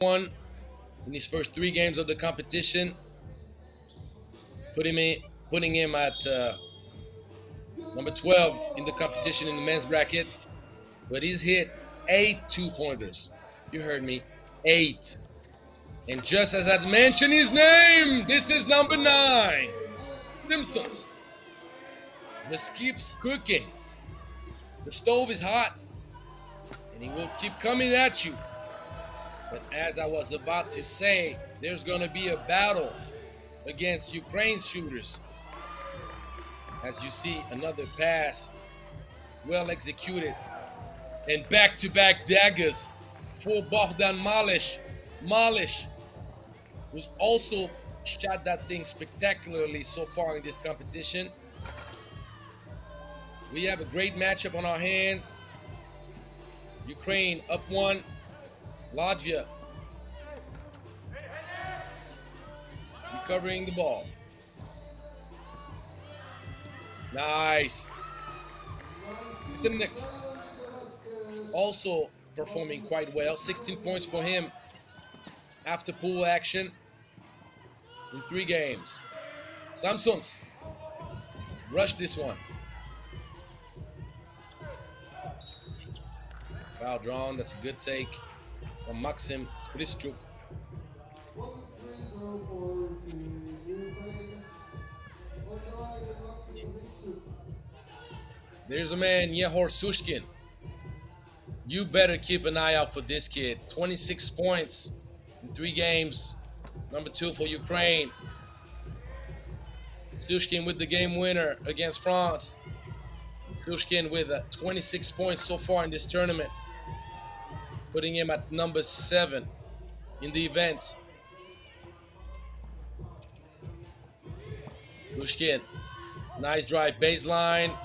1 in his first 3 games of the competition, putting him at number 12 in the competition in the men's bracket. But he's hit 8 2-pointers. You heard me, 8. And just as I mentioned his name, this is number 9, Simpsons. This keeps cooking. The stove is hot, and he will keep coming at you. But as I was about to say, there's going to be a battle against Ukraine's shooters. As you see, another pass, well executed, and back-to-back daggers for Bogdan Malish. Malish, who's also shot that thing spectacularly so far in this competition. We have a great matchup on our hands. Ukraine up 1. Latvia recovering the ball. Nice. The Knicks also performing quite well. 16 points for him after pool action in 3 games. Samsons rushed this one. Foul drawn. That's a good take from Maxim Krischuk. There's a man, Yehor Sushkin. You better keep an eye out for this kid. 26 points in 3 games. Number 2 for Ukraine. Sushkin with the game winner against France. Sushkin with 26 points so far in this tournament, putting him at number 7 in the event. Sushkin, nice drive baseline,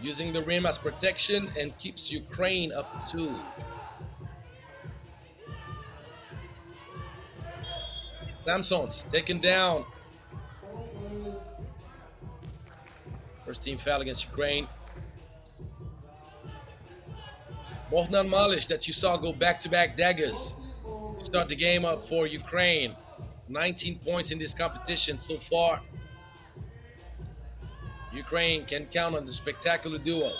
using the rim as protection and keeps Ukraine up 2. Samsons taken down. First team foul against Ukraine. Bogdan Malish, that you saw go back-to-back daggers to start the game up for Ukraine. 19 points in this competition so far. Ukraine can count on the spectacular duo.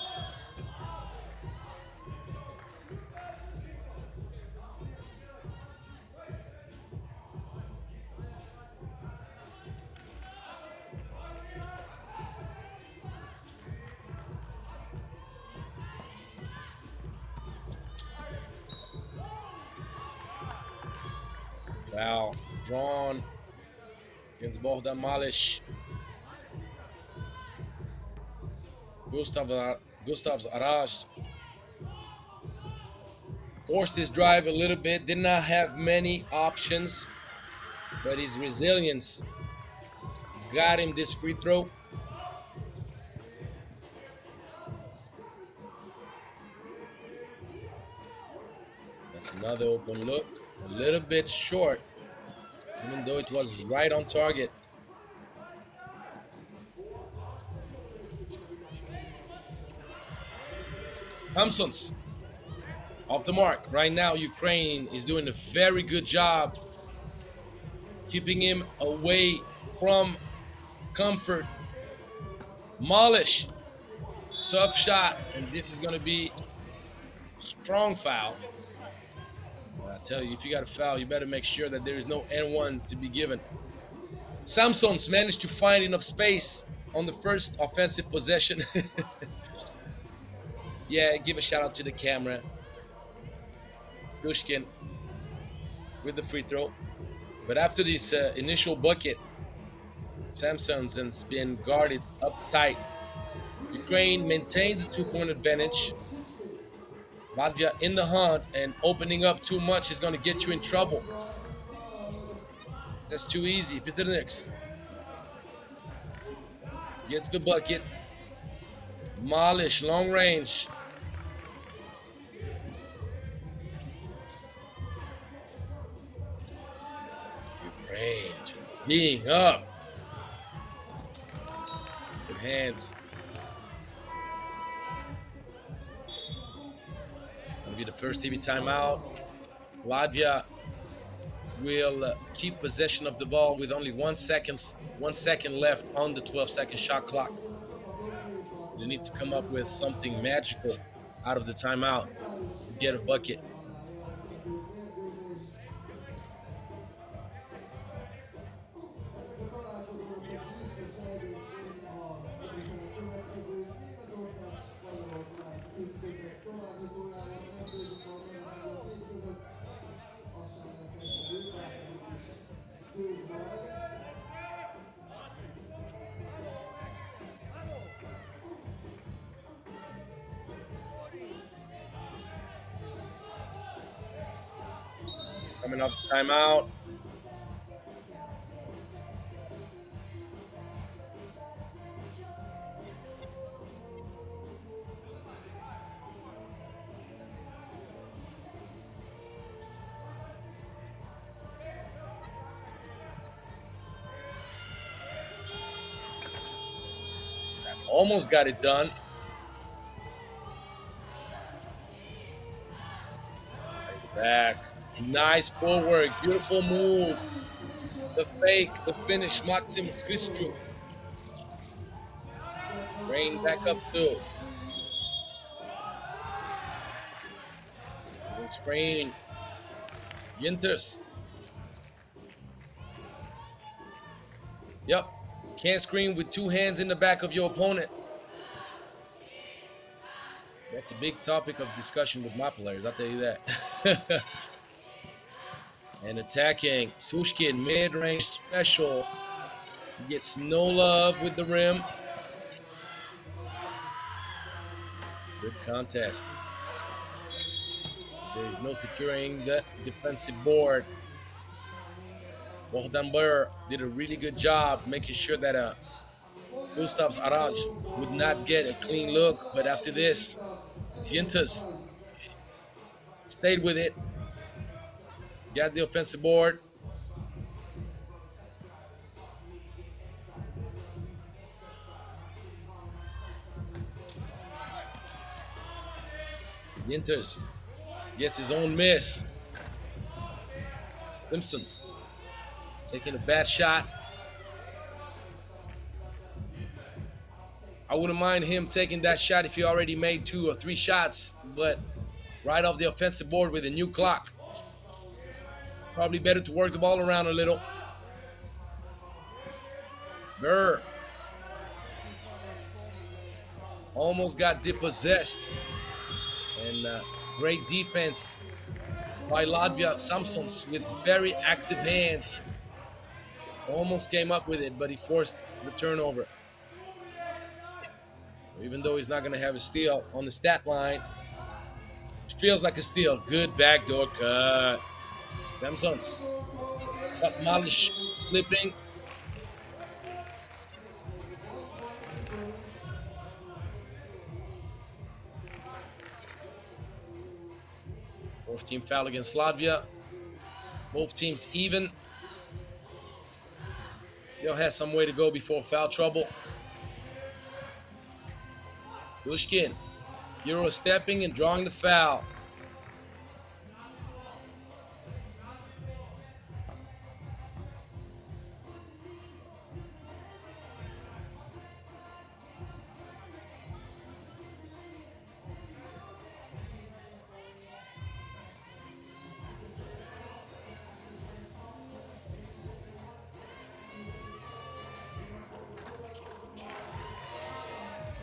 Foul drawn against Bogdan Malish. Gustav's Araj forced his drive a little bit, did not have many options, but his resilience got him this free throw. That's another open look, a little bit short, even though it was right on target. Samsons off the mark. Right now, Ukraine is doing a very good job keeping him away from comfort. Malish, tough shot, and this is going to be a strong foul. I tell you, if you got a foul, you better make sure that there is no N1 to be given. Samsons managed to find enough space on the first offensive possession. Yeah, give a shout out to the camera. Sushkin with the free throw. But after this initial bucket, Samsons has been guarded up tight. Ukraine maintains a 2-point advantage. Latvia in the hunt, and opening up too much is going to get you in trouble. That's too easy. Peter Nix gets the bucket. Malish, long range. Ukraine just being up. Good hands. Be the first TV timeout. Latvia will keep possession of the ball with only 1 second left on the 12-second shot clock. They need to come up with something magical out of the timeout to get a bucket. Coming off the timeout. Almost got it done. Back. Nice forward. Beautiful move. The fake, the finish, Maxim Christuk. Rain back up too. Screen. Yinters. Yep. Can't screen with two hands in the back of your opponent. That's a big topic of discussion with my players, I'll tell you that. And attacking. Sushkin, mid-range special. He gets no love with the rim. Good contest. There's no securing the defensive board. Bohdan Bur did a really good job making sure that Gustav's Araj would not get a clean look. But after this, Gintas stayed with it. Got the offensive board. Gintas gets his own miss. Simpsons taking a bad shot. I wouldn't mind him taking that shot if he already made 2 or 3 shots, but right off the offensive board with a new clock. Probably better to work the ball around a little. Burr almost got dispossessed. And great defense by Latvia. Samsons with very active hands. Almost came up with it, but he forced the turnover. So even though he's not going to have a steal on the stat line, it feels like a steal. Good backdoor cut. Samsons. But Malish slipping. Fourth team foul against Latvia. Both teams even. Still has some way to go before foul trouble. Bushkin, Euro stepping and drawing the foul.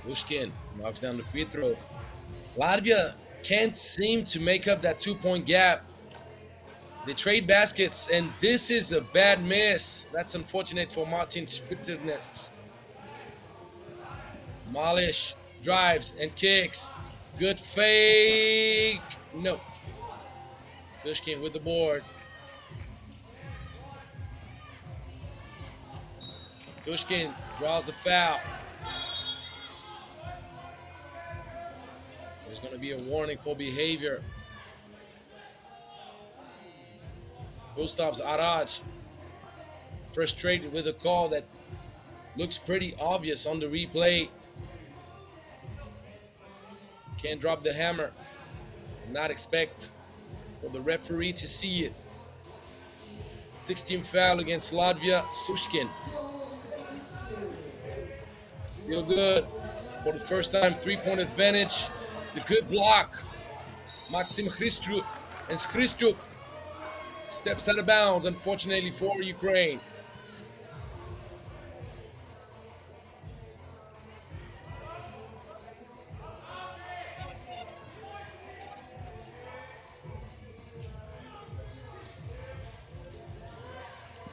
Bushkin knocks down the free throw. Latvia can't seem to make up that 2-point gap. They trade baskets, and this is a bad miss. That's unfortunate for Martin Spitternex. Malish drives and kicks. Good fake. No. Sushkin with the board. Sushkin draws the foul. There's going to be a warning for behavior. Gustav's Araj frustrated with a call that looks pretty obvious on the replay. Can't drop the hammer. Not expect for the referee to see it. 16 foul against Latvia. Sushkin. Feel good. For the first time, 3-point advantage. The good block. Maxim Christruk. And Christruk steps out of bounds, unfortunately, for Ukraine.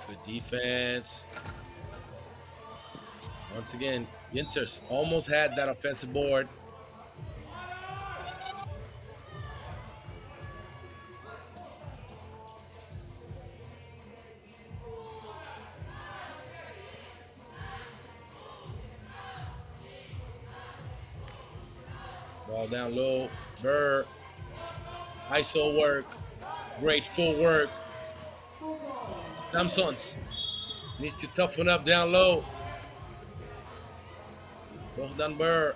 Good defense. Once again, Winters almost had that offensive board. Ball down low. Burr. ISO work. Great full work. Samsons needs to toughen up down low. Bogdan Burr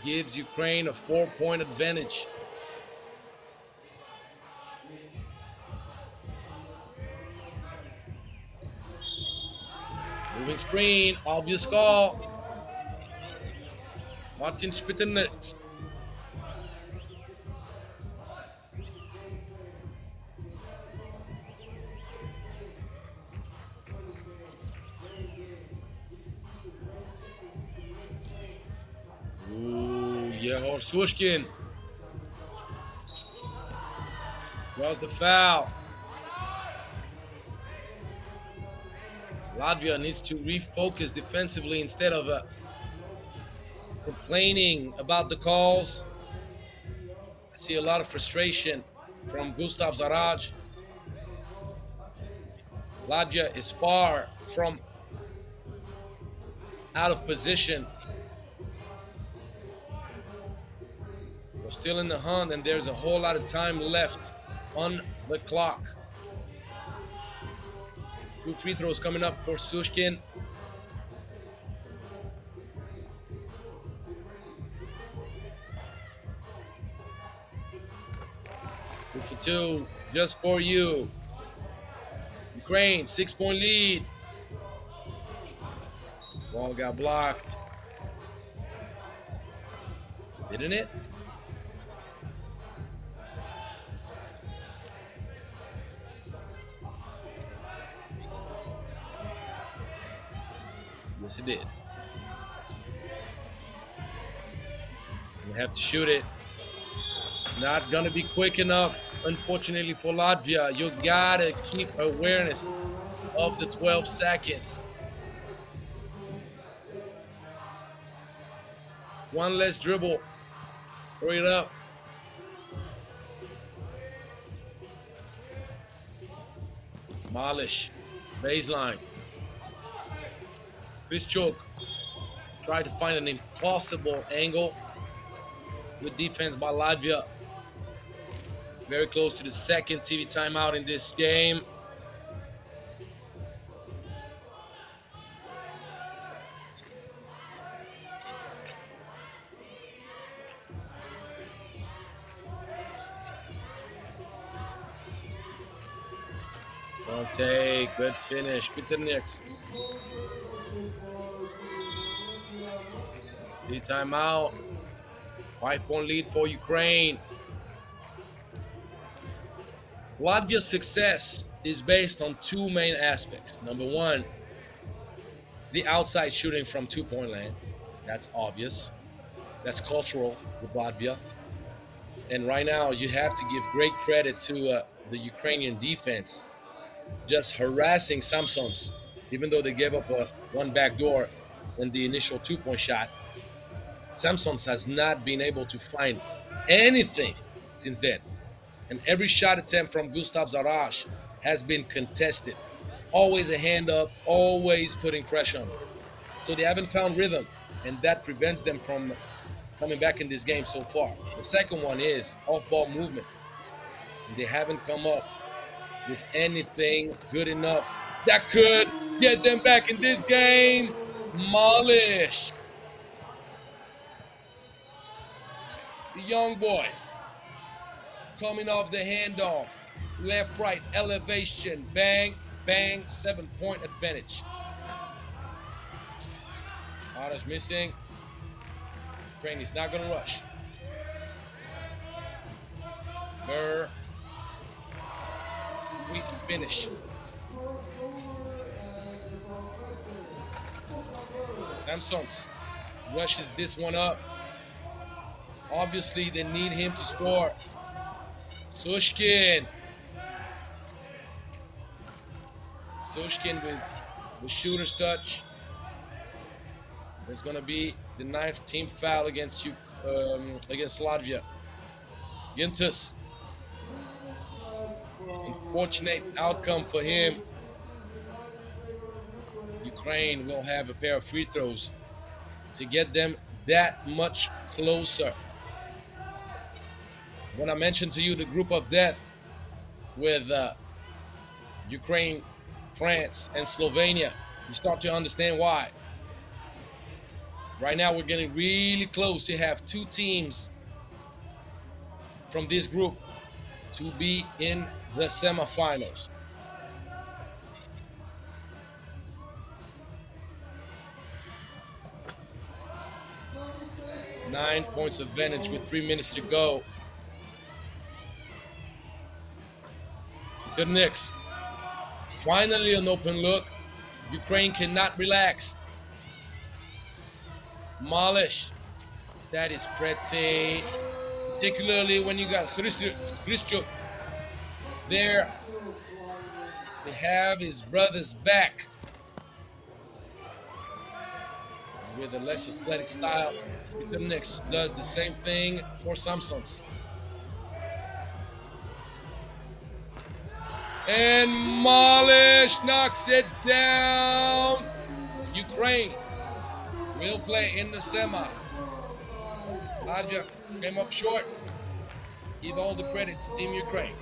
gives Ukraine a 4-point advantage. Moving screen, obvious call. Martin Spitternitz. Yehor Sushkin. Draws the foul. Latvia needs to refocus defensively instead of complaining about the calls. I see a lot of frustration from Gustav Zaraj. Latvia is far from out of position. We're still in the hunt, and there's a whole lot of time left on the clock. 2 free throws coming up for Sushkin. Two, just for you. Ukraine, 6-point lead. Ball got blocked. Didn't it? Yes, it did. We have to shoot it. Not gonna be quick enough, unfortunately, for Latvia. You gotta keep awareness of the 12 seconds. One less dribble. Hurry it up. Malish, baseline. Chrischuk tried to find an impossible angle. Good defense by Latvia. Very close to the second TV timeout in this game. Don't take, good finish. Peterniks. TV timeout. 5-point lead for Ukraine. Latvia's success is based on 2 main aspects. Number 1, the outside shooting from 2-point land. That's obvious. That's cultural with Latvia. And right now, you have to give great credit to the Ukrainian defense, just harassing Samsons, even though they gave up one backdoor in the initial 2-point shot. Samsons has not been able to find anything since then. And every shot attempt from Gustav Zaraj has been contested. Always a hand up, always putting pressure on them. So they haven't found rhythm, and that prevents them from coming back in this game so far. The second one is off-ball movement. They haven't come up with anything good enough that could get them back in this game. Malish, the young boy, coming off the handoff, left, right, elevation, bang, bang, 7-point advantage. Orange missing. Ukraine is not gonna rush. Burr. Sweet finish. Samsons rushes this one up. Obviously, they need him to score. Sushkin. Sushkin with the shooter's touch. There's going to be the 9th team foul against you, against Latvia. Yuntus. Unfortunate outcome for him. Ukraine will have a pair of free throws to get them that much closer. When I mentioned to you the group of death with Ukraine, France, and Slovenia, you start to understand why. Right now, we're getting really close to have 2 teams from this group to be in the semifinals. Nine points advantage with 3 minutes to go. To the Knicks. Finally an open look. Ukraine cannot relax. Malish. That is pretty. Particularly when you got Christian there. They have his brother's back. With a less athletic style. The Knicks does the same thing for Samsons. And Malish knocks it down. Ukraine will play in the semi. Latvia came up short. Give all the credit to Team Ukraine.